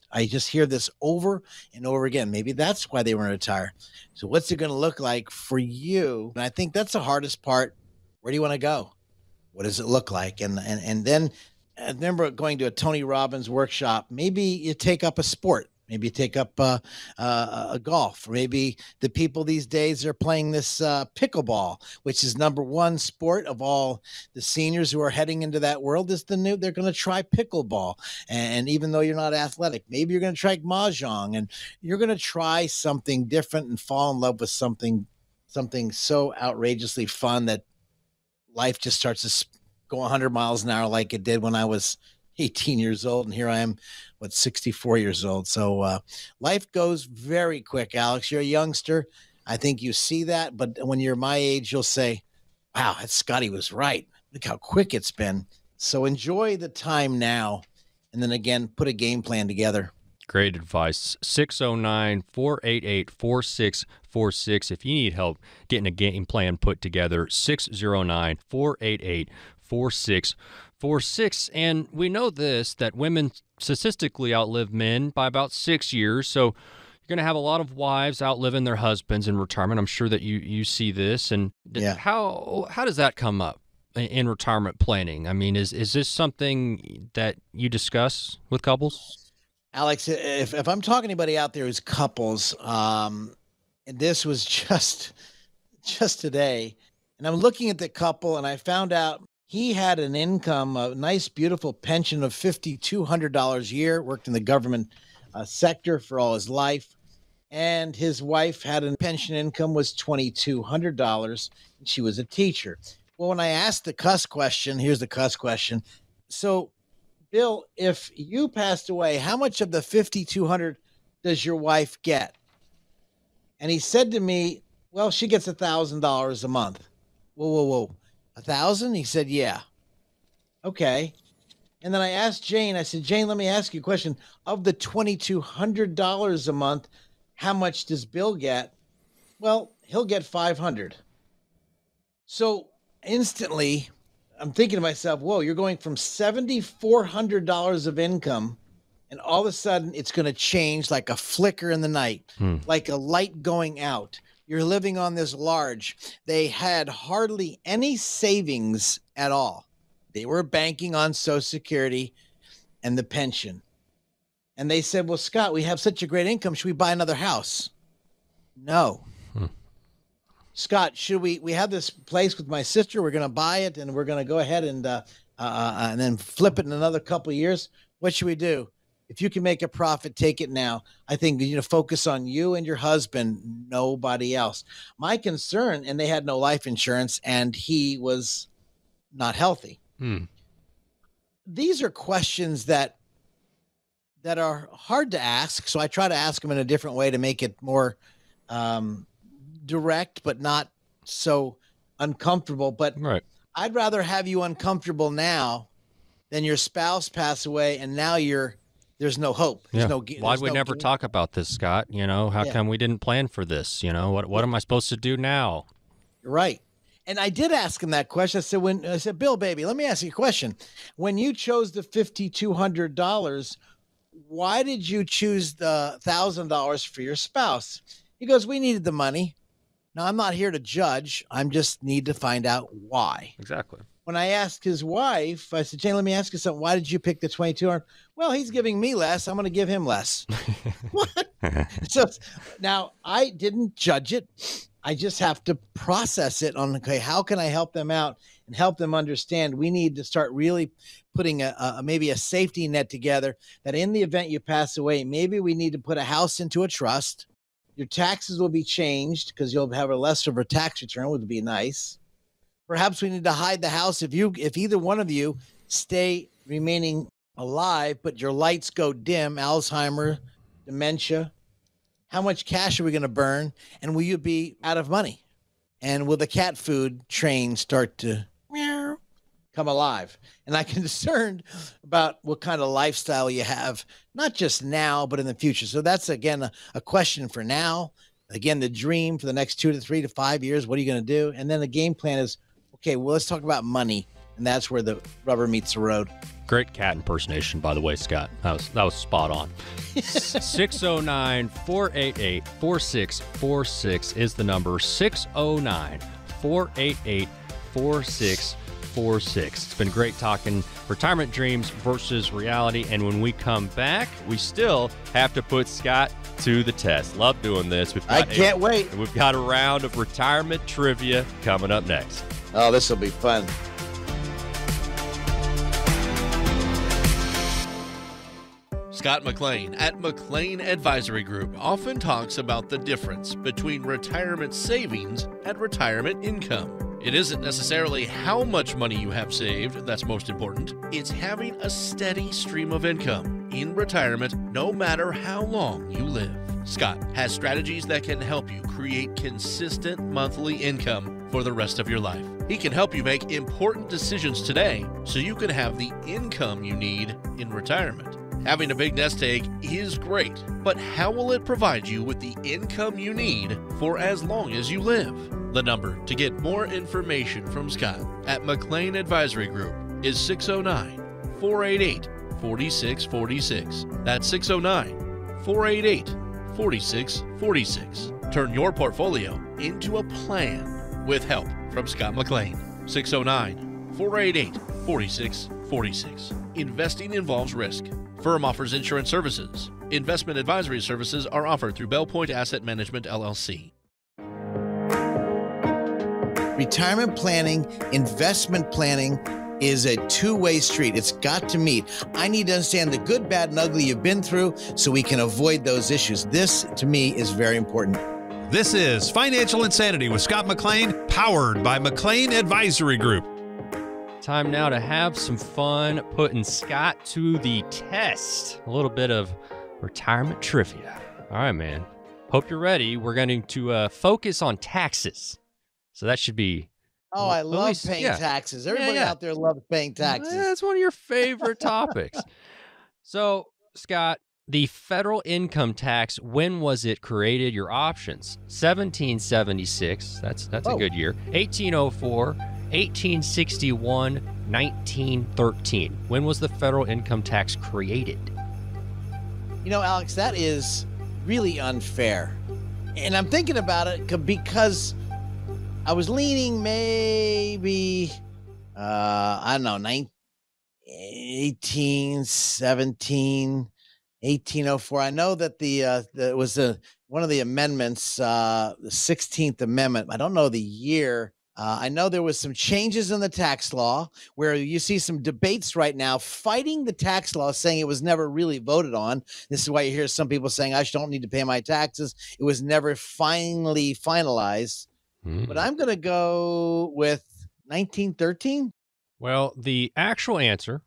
hear this over and over again. Maybe that's why they want to retire. So what's it going to look like for you? And I think that's the hardest part. Where do you want to go? What does it look like? And then I remember going to a Tony Robbins workshop. Maybe you take up a sport. Maybe you take up a golf, or maybe the people these days are playing this pickleball, which is #1 sport of all the seniors who are heading into that world. Is they're going to try pickleball. And even though you're not athletic, maybe you're going to try mahjong, and you're going to try something different and fall in love with something so outrageously fun that life just starts to go 100 miles an hour like it did when I was 18 years old. And here I am, 64 years old. So life goes very quick, Alex. You're a youngster. I think you see that. But when you're my age, you'll say, wow, Scotty was right. Look how quick it's been. So enjoy the time now. And then again, put a game plan together. Great advice. 609-488-4646. If you need help getting a game plan put together, 609-488-4646. And we know this, that women statistically outlive men by about 6 years. So you're going to have a lot of wives outliving their husbands in retirement. I'm sure that you see this. And how does that come up in retirement planning? I mean, is this something that you discuss with couples? Alex, if I'm talking to anybody out there who's couples, and this was just today, and I'm looking at the couple, and I found out he had an income, a nice, beautiful pension of $5,200 a year, worked in the government sector for all his life. And his wife had a pension income was $2,200, and she was a teacher. Well, when I asked the cuss question, here's the cuss question. So, Bill, if you passed away, how much of the $5,200 does your wife get? And he said to me, well, she gets $1,000 a month. Whoa. 1,000? He said, yeah. Okay. And then I asked Jane, I said, Jane, let me ask you a question. Of the $2,200 a month, how much does Bill get? Well, he'll get $500. So instantly, I'm thinking to myself, whoa, you're going from $7,400 of income, and all of a sudden it's going to change like a flicker in the night, like a light going out. You're living on this large. They had hardly any savings at all. They were banking on Social Security and the pension. And they said, well, Scott, we have such a great income. Should we buy another house? No. Scott, should we have this place with my sister? We're going to buy it, and we're going to go ahead and then flip it in another couple of years. What should we do? If you can make a profit, take it now. I think you need to focus on you and your husband, nobody else. My concern, and they had no life insurance, and he was not healthy. These are questions that are hard to ask. So I try to ask them in a different way to make it more direct, but not so uncomfortable. But Right. I'd rather have you uncomfortable now than your spouse pass away and now there's no hope. There's Why'd we never talk about this, Scott? How come we didn't plan for this? What am I supposed to do now? Right. And I did ask him that question. I said, Bill, baby, let me ask you a question. When you chose the $5,200, why did you choose the $1,000 for your spouse? He goes, we needed the money. Now, I'm not here to judge. I just need to find out why. Exactly. When I asked his wife, I said, Jane, let me ask you something. Why did you pick the $2,200? Well, he's giving me less. I'm going to give him less. What? So now I didn't judge it. I just have to process it on, okay, how can I help them out and help them understand we need to start really putting maybe a safety net together that in the event you pass away, maybe we need to put a house into a trust. Your taxes will be changed because you'll have a less of a tax return, would be nice. Perhaps we need to hide the house if either one of you stay remaining alive, but your lights go dim, Alzheimer, dementia. How much cash are we going to burn? And will you be out of money? And will the cat food train start to come alive? And I'm concerned about what kind of lifestyle you have, not just now, but in the future. So that's, again, a question for now. Again, the dream for the next 2 to 3 to 5 years. What are you going to do? And then the game plan is, okay, well, let's talk about money. And that's where the rubber meets the road. Great cat impersonation, by the way, Scott. That was spot on. 609-488-4646 is the number. 609-488-4646. It's been great talking retirement dreams versus reality. And when we come back, we still have to put Scott to the test. Love doing this. I can't wait. We've got a round of retirement trivia coming up next. Oh, this will be fun. Scott McLean at McLean Advisory Group often talks about the difference between retirement savings and retirement income. It isn't necessarily how much money you have saved that's most important. It's having a steady stream of income in retirement no matter how long you live. Scott has strategies that can help you create consistent monthly income for the rest of your life. He can help you make important decisions today so you can have the income you need in retirement. Having a big nest egg is great, but how will it provide you with the income you need for as long as you live? The number to get more information from Scott at McLean Advisory Group is 609-488-4646. That's 609-488-4646. Turn your portfolio into a plan with help from Scott McLean. 609-488-4646. 46. Investing involves risk. Firm offers insurance services. Investment advisory services are offered through Bell Point Asset Management, LLC. Retirement planning, investment planning is a two-way street. It's got to meet. I need to understand the good, bad, and ugly you've been through so we can avoid those issues. This, to me, is very important. This is Financial Insanity with Scott McLean, powered by McLean Advisory Group. Time now to have some fun putting Scott to the test. A little bit of retirement trivia. All right, man. Hope you're ready. We're going to focus on taxes. So that should be... Oh, I love paying taxes. Everybody out there loves paying taxes. That's one of your favorite topics. So, Scott, the federal income tax, when was it created? Your options: 1776, that's a good year. 1804, 1861, 1913. When was the federal income tax created? You know, Alex, that is really unfair. And I'm thinking about it because I was leaning maybe, I don't know, 1817, 1804. I know that it was one of the amendments, the 16th Amendment. I don't know the year. I know there was some changes in the tax law where you see some debates right now fighting the tax law, saying it was never really voted on. This is why you hear some people saying, I don't need to pay my taxes. It was never finally finalized. But I'm going to go with 1913. Well, the actual answer,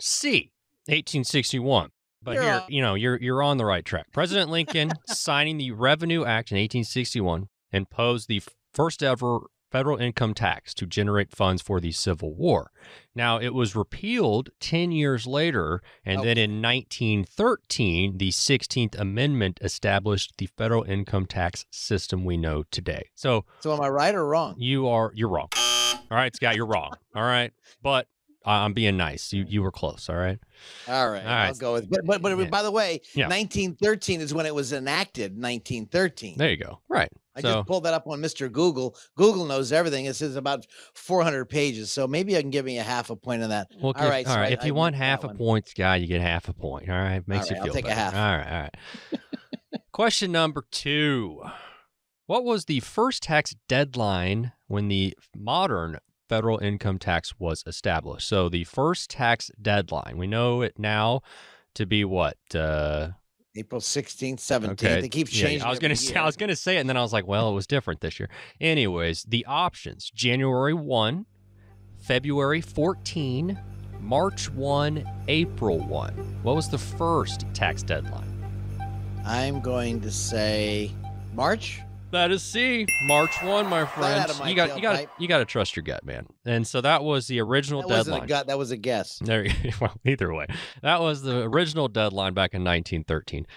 C, 1861. But you're on the right track. President Lincoln signing the Revenue Act in 1861 imposed the first ever federal income tax to generate funds for the Civil War. Now, it was repealed 10 years later, and then in 1913, the 16th Amendment established the federal income tax system we know today. So am I right or wrong? You're wrong. All right, Scott, you're wrong. All right, but I'm being nice. You were close. All right. All right. I'll go with. But by the way, 1913 is when it was enacted. 1913. There you go. Right. I just pulled that up on Mr. Google. Google knows everything. It says about 400 pages. So maybe I can give me a half a point on that. Well, all right. All right. If you want half a point, Scott, you get half a point. All right. Makes you feel better. I'll take a half. All right. All right. Question number 2. What was the first tax deadline when the modern federal income tax was established? So the first tax deadline, we know it now to be what? April 16th, 17th. Okay. They keep changing. I was going to say it, and then I was like, well, it was different this year. Anyways, the options: January 1, February 14, March 1, April 1. What was the first tax deadline? I'm going to say March. That is C. March 1, my friend. You got to trust your gut, man. And so that was the original deadline. Wasn't a gut, that was a guess. Well, either way, that was the original deadline back in 1913.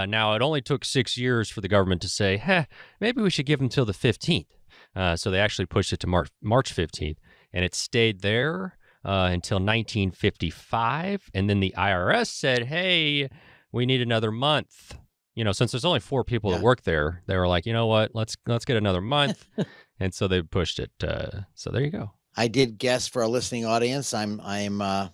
Now, it only took 6 years for the government to say, maybe we should give them till the 15th. So they actually pushed it to March 15th, and it stayed there until 1955. And then the IRS said, hey, we need another month. Since there's only 4 people that work there, they were like, you know what, let's get another month. And so they pushed it. So there you go. I did guess for a listening audience. I'm not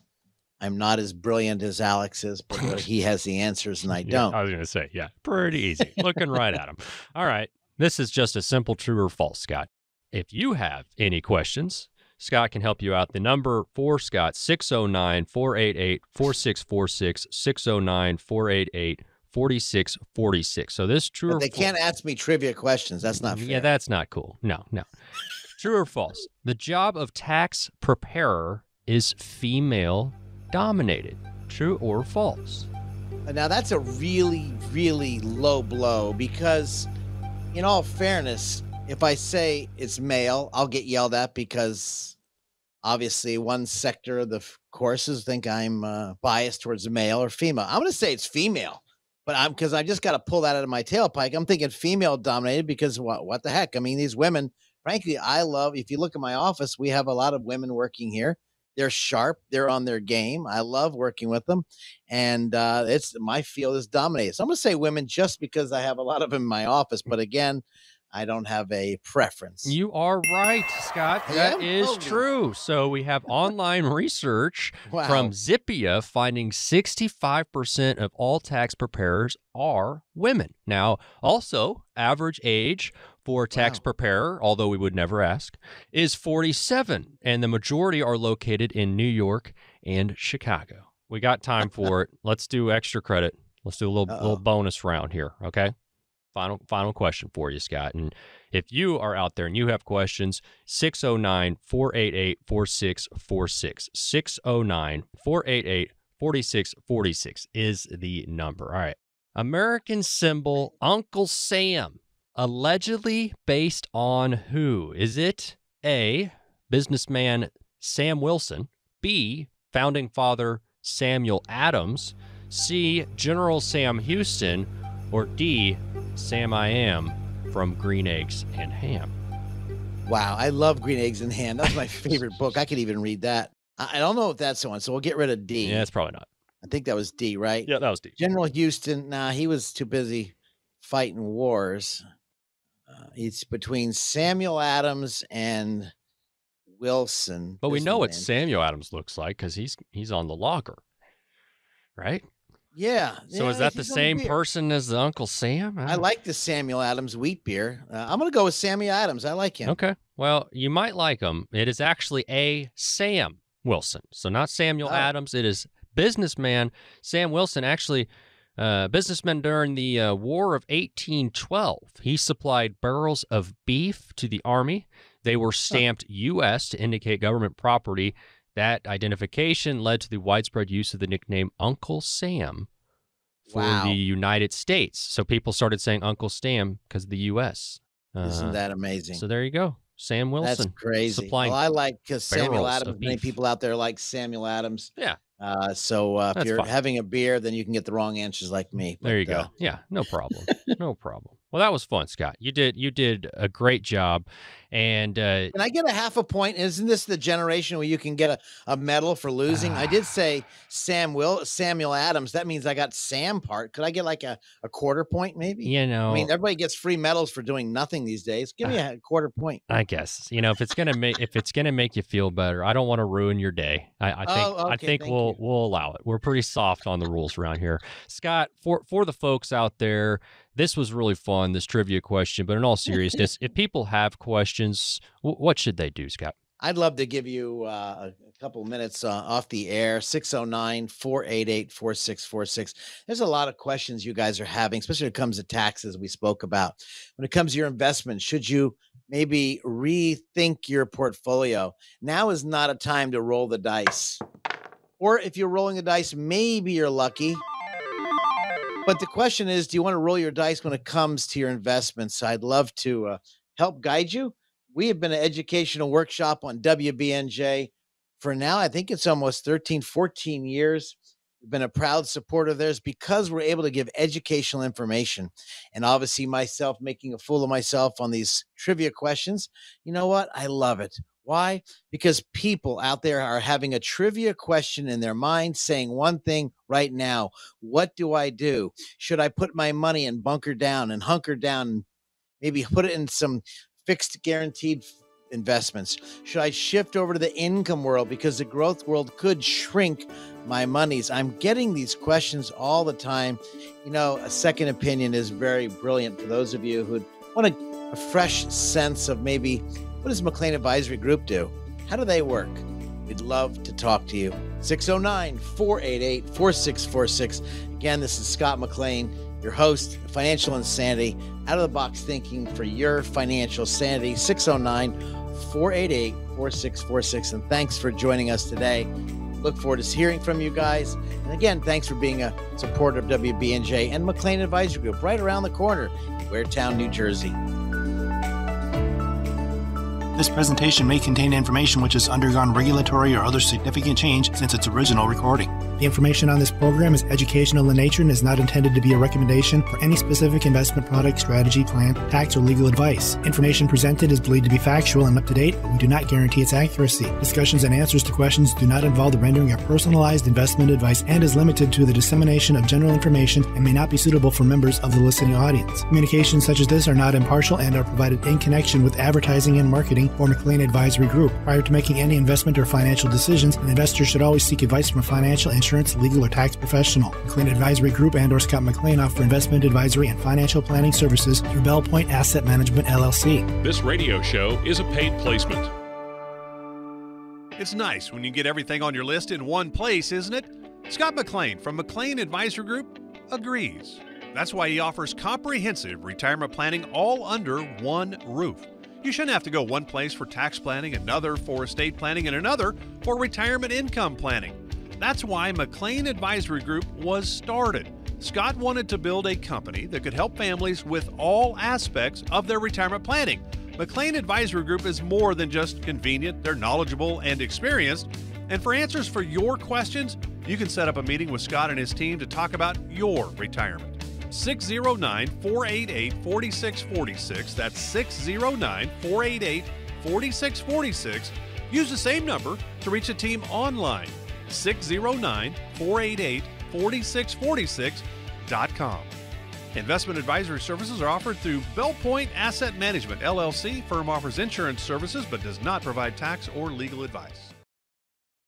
as brilliant as Alex is, but he has the answers and I don't. I was going to say, pretty easy. Looking right at him. All right. This is just a simple true or false, Scott. If you have any questions, Scott can help you out. The number for Scott, 609-488-4646, 609-488-4646. So this true or false? They can't ask me trivia questions. That's not fair. Yeah, that's not cool. No. True or false? The job of tax preparer is female dominated. True or false? Now that's a really, really low blow because in all fairness, if I say it's male, I'll get yelled at because obviously one sector of the courses think I'm biased towards male or female. I'm going to say it's female. But because I just got to pull that out of my tailpipe. I'm thinking female dominated because what the heck? I mean, these women, frankly, if you look at my office, we have a lot of women working here. They're sharp. They're on their game. I love working with them. And my field is dominated. So I'm going to say women just because I have a lot of them in my office. But again, I don't have a preference. You are right, Scott. That is Oh. true. So we have online research Wow. from Zippia finding 65% of all tax preparers are women. Now, also, average age for tax preparer, although we would never ask, is 47, and the majority are located in New York and Chicago. We got time for it. Let's do extra credit. Let's do a little bonus round here, okay? Final question for you, Scott. And if you are out there and you have questions, 609-488-4646. 609-488-4646 is the number. All right. American symbol Uncle Sam, allegedly based on who? Is it A, businessman Sam Wilson, B, founding father Samuel Adams, C, General Sam Houston, or D, Sam I Am from Green Eggs and Ham? Wow, I love Green Eggs and Ham. That's my favorite book. I could even read that. I don't know if that's the one, so we'll get rid of D. Yeah, it's probably not. I think that was D, right? Yeah, that was D. General Houston, nah, he was too busy fighting wars. It's between Samuel Adams and Wilson. But we know what businessman. Samuel Adams looks like because he's on the logger, right? Yeah. So yeah, is that the he's on same beer. person as the Uncle Sam? I like the Samuel Adams wheat beer. I'm going to go with Samuel Adams. I like him. Okay. Well, you might like him. It is actually a Sam Wilson. So not Samuel Adams. It is businessman Sam Wilson, actually businessman during the War of 1812. He supplied barrels of beef to the Army. They were stamped U.S. to indicate government property. That identification led to the widespread use of the nickname Uncle Sam for the United States. So people started saying Uncle Sam because of the U.S. Isn't that amazing? So there you go. Sam Wilson. That's crazy. Supplying Well, I like Samuel barrels Adams. of Many beef. people out there like Samuel Adams. Yeah. So if That's you're fine. having a beer, then you can get the wrong answers like me. There you go. Yeah, no problem. No problem. Well, that was fun, Scott. You did a great job. And Can I get a half a point? Isn't this the generation where you can get a medal for losing? I did say Samuel Adams. That means I got Sam part. Could I get like a quarter point maybe? you know, I mean, everybody gets free medals for doing nothing these days. Give me a quarter point. I guess, if it's gonna make you feel better, I don't want to ruin your day. I think we'll allow it. We're pretty soft on the rules around here. Scott, for the folks out there, this was really fun, this trivia question, but in all seriousness, if people have questions, what should they do, Scott? I'd love to give you a couple minutes off the air, 609-488-4646. There's a lot of questions you guys are having, especially when it comes to taxes we spoke about. When it comes to your investment, should you maybe rethink your portfolio? Now is not a time to roll the dice. Or if you're rolling the dice, maybe you're lucky. But the question is, do you want to roll your dice when it comes to your investments? I'd love to help guide you. We have been an educational workshop on WBNJ for now. I think it's almost 13, 14 years. We've been a proud supporter of theirs because we're able to give educational information. And obviously myself making a fool of myself on these trivia questions. You know what? I love it. Why? Because people out there are having a trivia question in their mind saying one thing right now. What do I do? Should I put my money and bunker down and hunker down and maybe put it in some fixed guaranteed investments? Should I shift over to the income world because the growth world could shrink my monies? I'm getting these questions all the time. A second opinion is very brilliant for those of you who want a fresh sense of maybe what does McLean Advisory Group do? How do they work? We'd love to talk to you. 609-488-4646. Again, this is Scott McLean, your host, Financial Insanity, out of the box thinking for your financial sanity. 609-488-4646. And thanks for joining us today. Look forward to hearing from you guys. And again, thanks for being a supporter of WBNJ and McLean Advisory Group right around the corner in Waretown, New Jersey. This presentation may contain information which has undergone regulatory or other significant change since its original recording. The information on this program is educational in nature and is not intended to be a recommendation for any specific investment product, strategy, plan, tax, or legal advice. Information presented is believed to be factual and up to date, but we do not guarantee its accuracy. Discussions and answers to questions do not involve the rendering of personalized investment advice and is limited to the dissemination of general information and may not be suitable for members of the listening audience. Communications such as this are not impartial and are provided in connection with advertising and marketing for McLean Advisory Group. Prior to making any investment or financial decisions, an investor should always seek advice from a financial, insurance, legal, or tax professional. McLean Advisory Group and/or Scott McLean offer investment advisory and financial planning services through Bell Point Asset Management, LLC. This radio show is a paid placement. It's nice when you get everything on your list in one place, isn't it? Scott McLean from McLean Advisory Group agrees. That's why he offers comprehensive retirement planning all under one roof. You shouldn't have to go one place for tax planning, another for estate planning, and another for retirement income planning. That's why McLean Advisory Group was started. Scott wanted to build a company that could help families with all aspects of their retirement planning. McLean Advisory Group is more than just convenient. They're knowledgeable and experienced. And for answers for your questions, you can set up a meeting with Scott and his team to talk about your retirement. 609-488-4646. That's 609-488-4646. Use the same number to reach the team online. 609-488-4646.com. Investment advisory services are offered through Bell Point Asset Management, LLC. Firm offers insurance services but does not provide tax or legal advice.